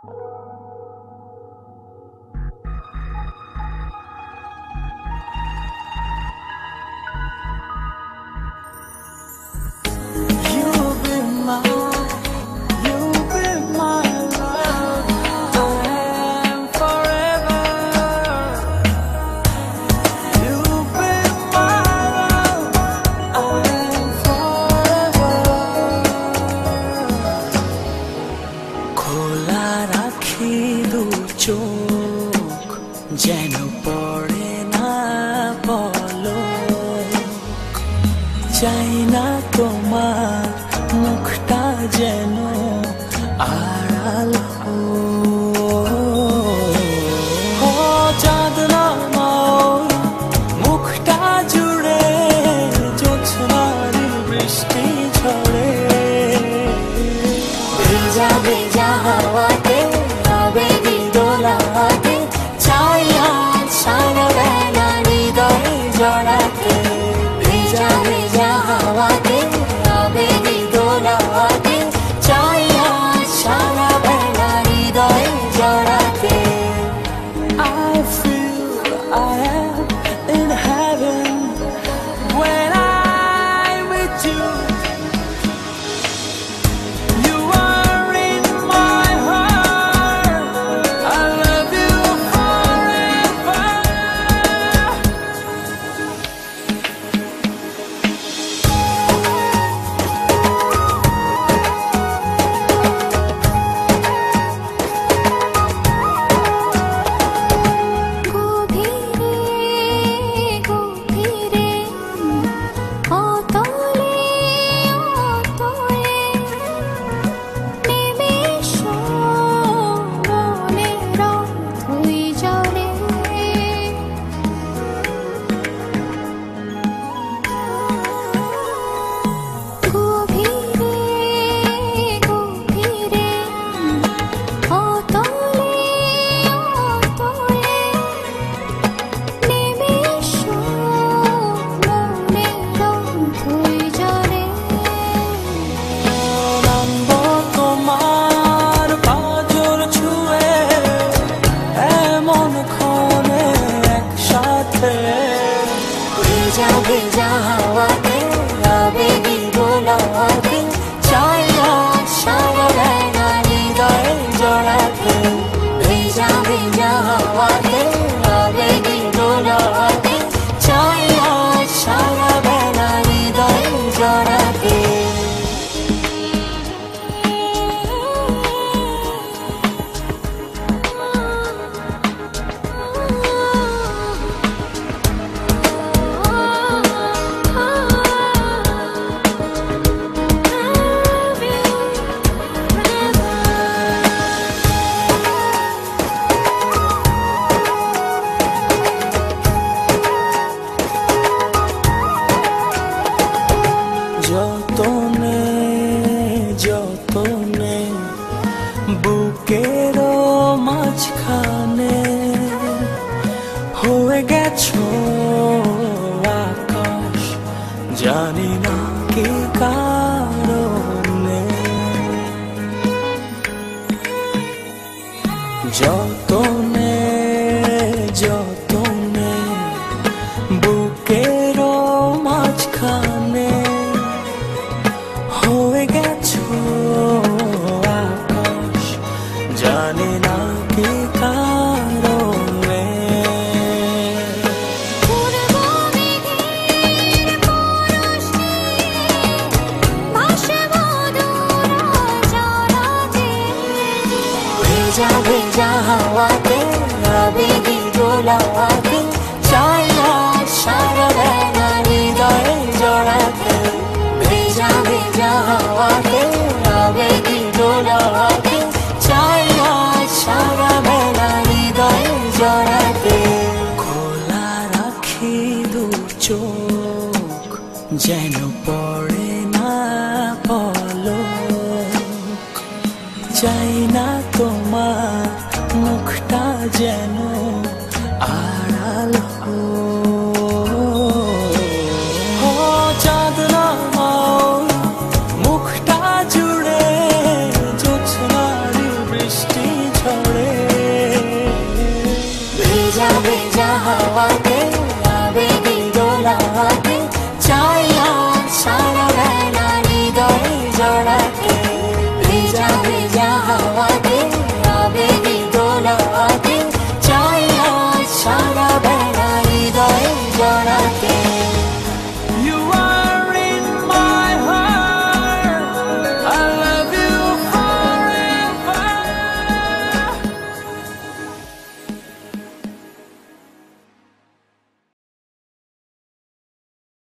খোলা রাখি দু চোখ যেন পড়ে না পলক, চাই না তোমার মুখটা যেন আড়াল চাঁদ নামায় মুখটা জুড়ে জ্যোৎস্নার বৃষ্টি ঝরে, ভেজা ভেজা হাওয়াতে আবেগী দোলাতে চাই আজ সারা বেলা হৃদয়ে জড়াতে। ভেজা ভেজা হাওয়াতে আবেগী দোলাতে চাই আজ সারা বেলা হৃদয়ে জড়াতে। I feel I am in heaven when I'm with you. You are in my heart. I love you forever. গভীরে গভীরে অতলে অতলে নিমেষ মনের তুই জলে। গভীরে গভীরে অতলে অতলে নিমেষ মনের তুই জলে। নামবো তোমার পাঁজর ছুঁয়ে এমন ক্ষণে একসাথে। ভেজা ভেজা হাওয়াতে আবেগী দোলাতে চাই আজ সারা বেলা হৃদয়ে জড়াতে। ভেজা ভেজা হাওয়াতে আবেগী দোলাতে চাই আজ সারা বেলা হৃদয়ে জড়াতে। যতনে যতনে বুকের মাঝখানে হয়ে গেছো আকাশ, জানি না কি কারণে। যতনে যতনে বুকের মাঝখানে হয়ে গেছো আকাশ, জানি না কি কারণে। ভেজা ভেজা হাওয়াতে আবেগী দোলাতে চাই আজ সারা বেলা হৃদয়ে জড়াতে। ভেজা ভেজা হাওয়াতে আবেগী দোলাতে চাই আজ সারা বেলা হৃদয়ে জড়াতে। খোলা রাখি দু চোখ যেন পড়ে না পলক, চাই না তোমার মুখটা যেন